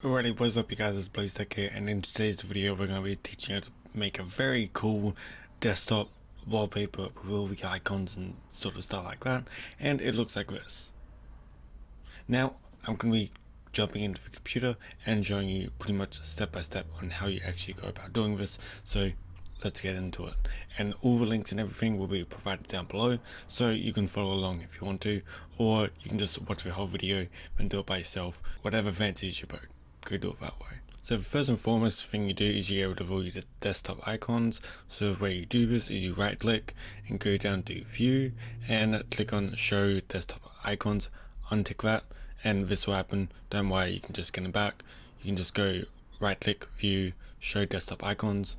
Alrighty, what's up you guys, it's BlazeTech here, and in today's video we're going to be teaching you to make a very cool desktop wallpaper with all the icons and sort of stuff like that, and it looks like this. Now I'm going to be jumping into the computer and showing you pretty much step by step on how you actually go about doing this, so let's get into it. And all the links and everything will be provided down below, so you can follow along if you want to, or you can just watch the whole video and do it by yourself, whatever fancies your boat. Go do it that way. So the first and foremost thing you do is you get rid of all your desktop icons. So the way you do this is you right click and go down to view and click on show desktop icons, untick that, and this will happen. Don't worry, you can just get them back. You can just go right click, view, show desktop icons,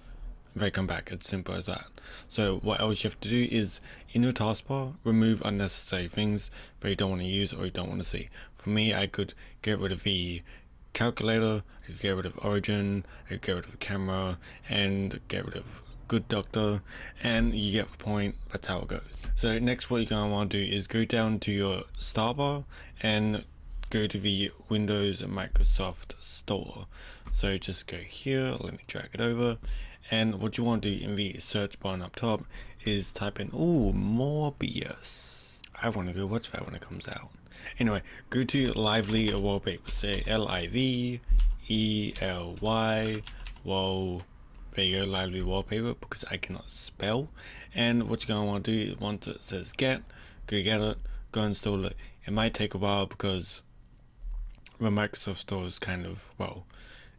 and they come back. It's simple as that. So what else you have to do is in your taskbar, remove unnecessary things that you don't want to use or you don't want to see. For me, I could get rid of the calculator, I could get rid of origin, I could get rid of the camera, and get rid of good doctor, and you get the point. That's how it goes. So next what you're going to want to do is go down to your start bar and go to the Windows and Microsoft store. So just go here, let me drag it over, and what you want to do in the search bar up top is type in more BS. I want to go watch that when it comes out. Anyway, go to Lively Wallpaper, say Lively, wall, there you go, Lively Wallpaper, because I cannot spell. And what you're going to want to do is once it says get, go get it, go install it. It might take a while because the Microsoft store is kind of, well,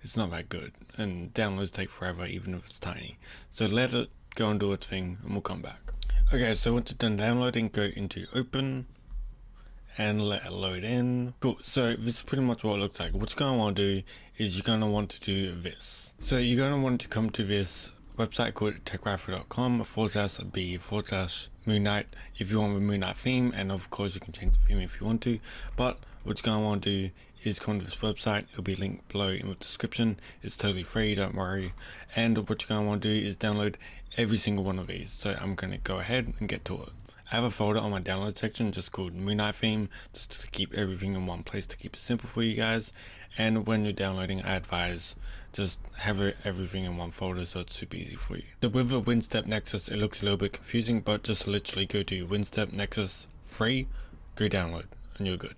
it's not that good, and downloads take forever even if it's tiny. So let it go and do its thing and we'll come back. Okay, so once you're done downloading, go into open and let it load in. Cool, so this is pretty much what it looks like. What you're going to want to do is you're going to want to do this. So you're going to want to come to this website called techrapher.com/b/Moon Knight if you want the Moon Knight theme, and of course you can change the theme if you want to, but what you're going to want to do is come to this website. It'll be linked below in the description. It's totally free, don't worry. And what you're going to want to do is download every single one of these. So I'm going to go ahead and get to it. I have a folder on my download section just called Moon Knight theme, just to keep everything in one place to keep it simple for you guys. And when you're downloading, I advise just have everything in one folder so it's super easy for you. So with the WinStep Nexus, it looks a little bit confusing, but just literally go to WinStep Nexus free, go download, and you're good.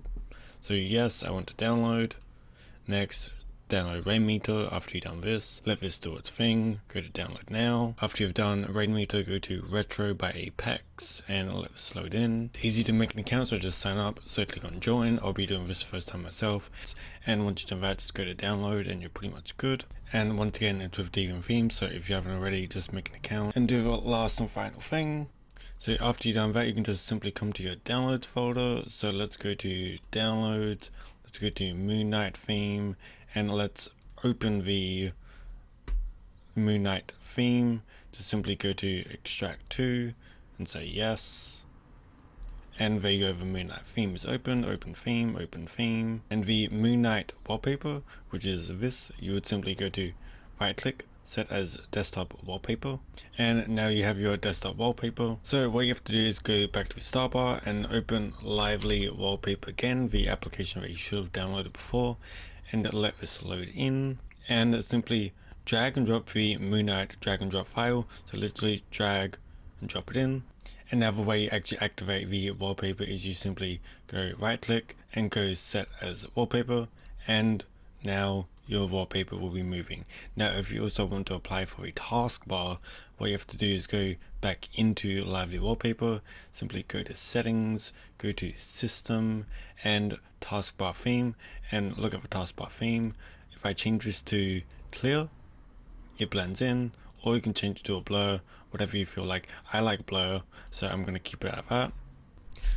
So yes, I want to download. Next, download Rainmeter. After you've done this, let this do its thing, go to download now. After you've done Rainmeter, go to Retro by Apex and let this load in. It's easy to make an account, so just sign up. So click on join. I'll be doing this the first time myself. And once you've done that, just go to download and you're pretty much good. And once again, it's with Deviant themes, so if you haven't already, just make an account and do the last and final thing. So after you've done that, you can just simply come to your downloads folder. So let's go to downloads, let's go to Moon Knight theme, and let's open the Moon Knight theme. Just simply go to extract to and say yes. And there you go, the Moon Knight theme is open, open theme, and the Moon Knight wallpaper, which is this, you would simply go to right click, set as desktop wallpaper, and now you have your desktop wallpaper. So what you have to do is go back to the start bar and open Lively Wallpaper again, the application that you should have downloaded before, and let this load in, and simply drag and drop the Moon Knight drag and drop file. So literally drag and drop it in. And now the way you actually activate the wallpaper is you simply go right click and go set as wallpaper, and now your wallpaper will be moving. Now if you also want to apply for a taskbar, what you have to do is go back into Lively Wallpaper, simply go to settings, go to system and taskbar theme, and look at the taskbar theme. If I change this to clear, it blends in, or you can change it to a blur, whatever you feel like. I like blur, so I'm going to keep it at that.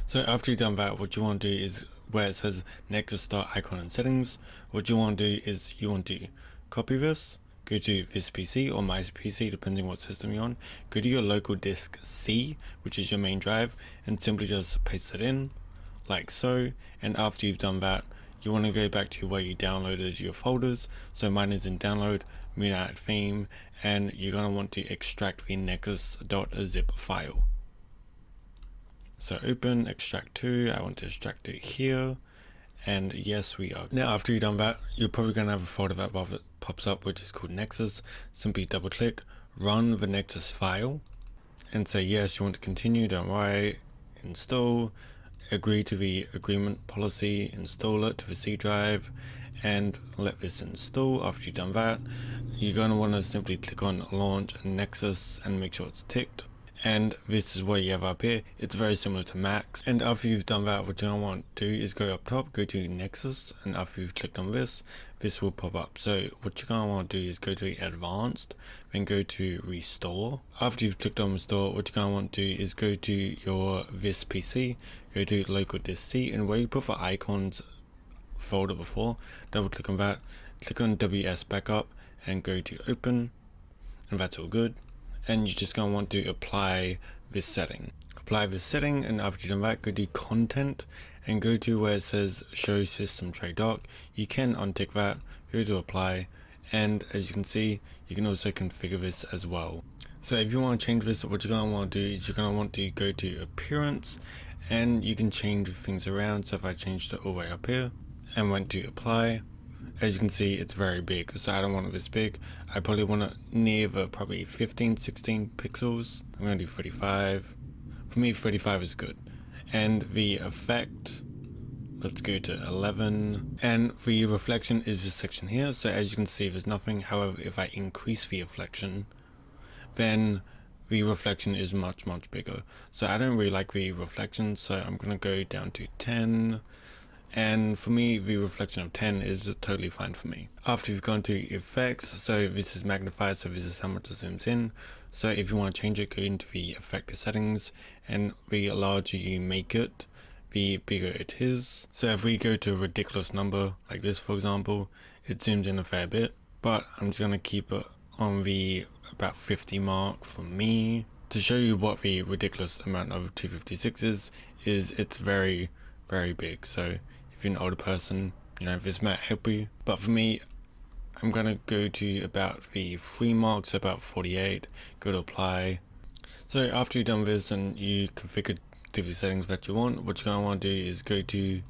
So after you've done that, what you want to do is where it says Nexus Start icon and settings, what you want to do is you want to copy this, go to this PC or my PC depending what system you're on, go to your local disk C, which is your main drive, and simply just paste it in like so. And after you've done that, you want to go back to where you downloaded your folders. So mine is in download, Moon Knight theme, and you're going to want to extract the nexus.zip file. So open, extract to, I want to extract to here, and yes, we are. Now after you've done that, you're probably going to have a folder that pops up which is called Nexus. Simply double click, run the Nexus file, and say yes, you want to continue, don't worry, install, agree to the agreement policy, install it to the C drive, and let this install. After you've done that, you're going to want to simply click on launch Nexus and make sure it's ticked. And this is what you have up here. It's very similar to Macs. And after you've done that, what you're going to want to do is go up top, go to Nexus, and after you've clicked on this will pop up. So what you're going to want to do is go to advanced, then go to restore. After you've clicked on restore, what you're going to want to do is go to your this PC, go to local disk C, and where you put the icons folder before, double click on that, click on WS backup, and go to open, and that's all good. And you're just going to want to apply this setting. Apply this setting, and after you've done that, go to content and go to where it says show system tray dock. You can untick that, go to apply, and as you can see, you can also configure this as well. So if you want to change this, what you're going to want to do is you're going to want to go to appearance, and you can change things around. So if I changed it all the way up here and went to apply, as you can see, it's very big, so I don't want it this big. I probably want it near the probably 15-16 pixels. I'm going to do 35. For me, 35 is good. And the effect, let's go to 11. And the reflection is this section here. So as you can see, there's nothing. However, if I increase the reflection, then the reflection is much bigger. So I don't really like the reflection, so I'm going to go down to 10. And for me, the reflection of 10 is totally fine for me. After you've gone to effects, so this is magnified, so this is how much it zooms in. So if you want to change it, go into the effect settings, and the larger you make it, the bigger it is. So if we go to a ridiculous number, like this for example, it zooms in a fair bit, but I'm just going to keep it on the about 50 mark for me. To show you what the ridiculous amount of 256 is it's very big. So if you're an older person, you know, this might help you. But for me, I'm gonna go to about the 3 marks, so about 48, go to apply. So after you've done this and you configured the settings that you want, what you're gonna want to do is go to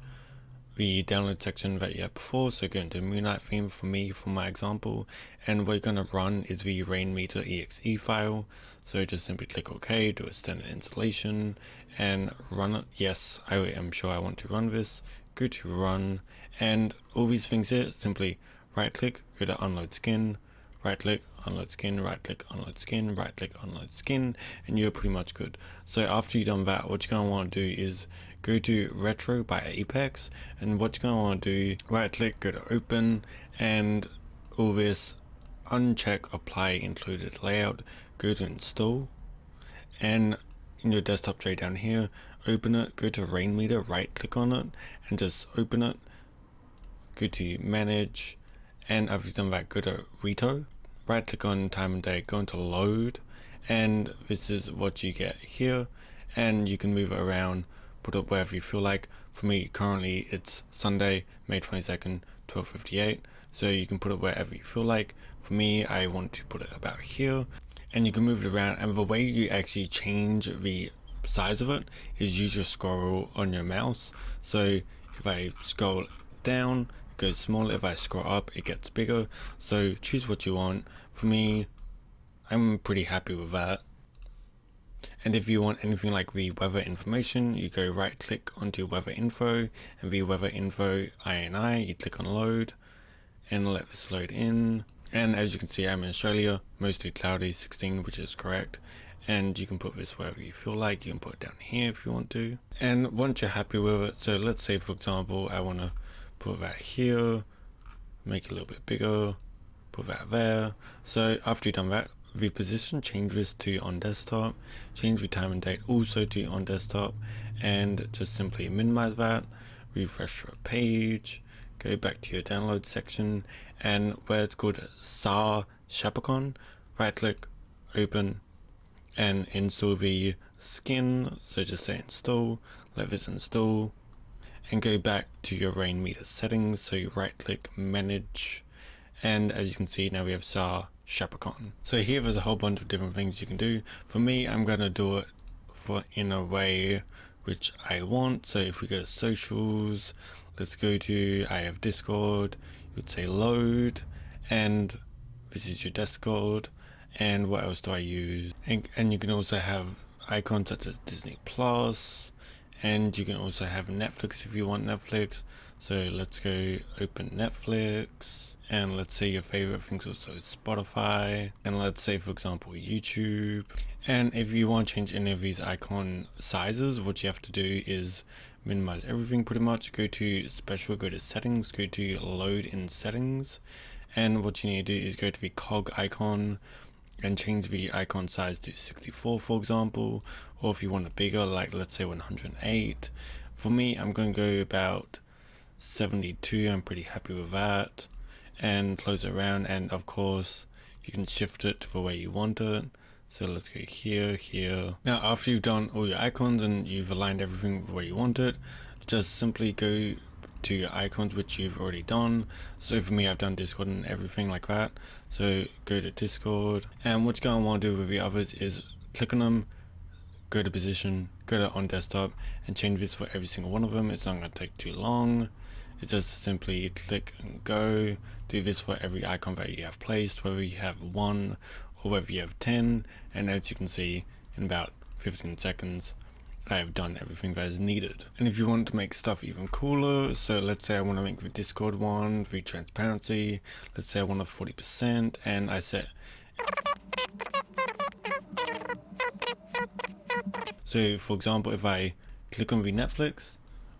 the download section that you had before. So go into Moonlight theme for me, for my example, and what you're gonna run is the rainmeter.exe file. So just simply click OK, do a standard installation, and run it. Yes, I am sure I want to run this. Go to run, and all these things here, simply right click, go to unload skin, right click, unload skin, right click, unload skin, right click, unload skin, and you're pretty much good. So after you've done that, what you're going to want to do is go to retro by Apex, and what you're going to want to do, right click, go to open, and all this, uncheck apply included layout, go to install, and in your desktop tray down here, open it, go to Rainmeter, right click on it, and just open it, go to manage, and after you've done that, go to Reto, right click on time and date, go into load, and this is what you get here, and you can move it around, put it wherever you feel like. For me, currently it's Sunday, May 22nd, 12:58, so you can put it wherever you feel like. For me, I want to put it about here, and you can move it around, and the way you actually change the size of it is you just scroll on your mouse. So if I scroll down, it goes smaller. If I scroll up, it gets bigger. So choose what you want. For me, I'm pretty happy with that. And if you want anything like the weather information, you go right click onto weather info, and the weather info INI, you click on load and let this load in. And as you can see, I'm in Australia, mostly cloudy, 16, which is correct. And you can put this wherever you feel like. You can put it down here if you want to. And once you're happy with it, so let's say for example, I want to put that here, make it a little bit bigger, put that there. So after you've done that, the position changes to on desktop, change the time and date also to on desktop, and just simply minimize that, refresh your page, go back to your download section, and where it's called SAR Shapicon, right click, open, and install the skin. So just say install, let this install, and go back to your Rainmeter settings. So you right click, manage, and as you can see, now we have SAR Shapicon. So here there's a whole bunch of different things you can do. For me, I'm going to do it in a way which I want. So if we go to socials, let's go to, I have Discord, you would say load, and this is your Discord. And what else do I use? And you can also have icons such as Disney Plus, and you can also have Netflix if you want Netflix. So let's go open Netflix, and let's say your favorite things also Spotify, and let's say for example YouTube. And if you want to change any of these icon sizes, what you have to do is minimize everything pretty much. Go to special, go to settings, go to load in settings, and what you need to do is go to the cog icon and change the icon size to 64 for example, or if you want it bigger, like let's say 108. For me, I'm going to go about 72. I'm pretty happy with that, and close it around. And of course you can shift it to the way you want it. So let's go here. Now after you've done all your icons and you've aligned everything the way you want it, just simply go to your icons which you've already done. So for me, I've done Discord and everything like that. So go to Discord, and what you're going to want to do with the others is click on them, go to position, go to on desktop, and change this for every single one of them. It's not going to take too long. It's just simply click and go. Do this for every icon that you have placed, whether you have 1 or whether you have 10. And as you can see, in about 15 seconds I have done everything that is needed. And if you want to make stuff even cooler, so let's say I want to make the Discord one, the transparency, let's say I want a 40%, and I set, so for example, if I click on the Netflix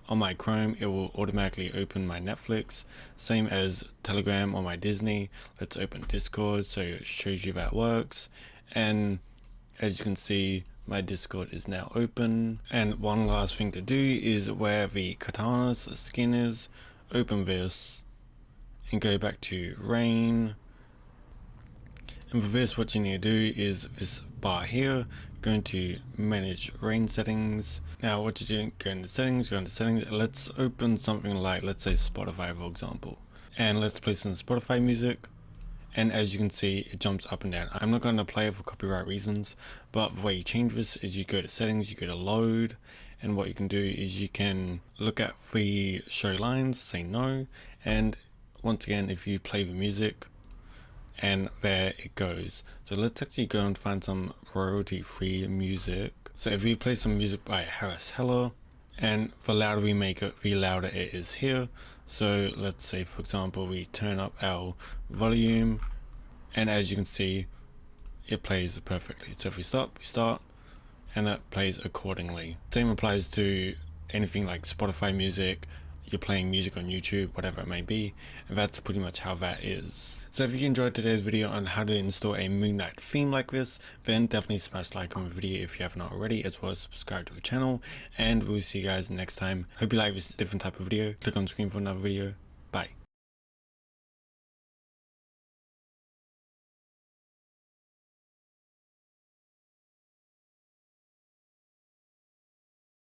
on my Chrome, it will automatically open my Netflix, same as Telegram on my Disney. Let's open Discord so it shows you that works. And as you can see, my Discord is now open. And one last thing to do is where the katana's skin is, open this and go back to rain. And for this, what you need to do is this bar here, going to manage rain settings. Now what you do, go into settings, let's open something like, let's say Spotify for example, and let's place in Spotify music. And as you can see, it jumps up and down. I'm not going to play it for copyright reasons, but the way you change this is you go to settings, you go to load, and what you can do is you can look at the show lines, say no, and once again, if you play the music, and there it goes. So let's actually go and find some royalty free music. So if we play some music by Harris Heller, and the louder we make it, the louder it is here. So let's say for example we turn up our volume, and as you can see, it plays perfectly. So if we stop, we start, and it plays accordingly. Same applies to anything like Spotify music, you're playing music on YouTube, whatever it may be, and that's pretty much how that is. So if you enjoyed today's video on how to install a Moon Knight theme like this, then definitely smash like on the video if you haven't already, as well as subscribe to the channel, and we'll see you guys next time. Hope you like this different type of video. Click on the screen for another video. Bye.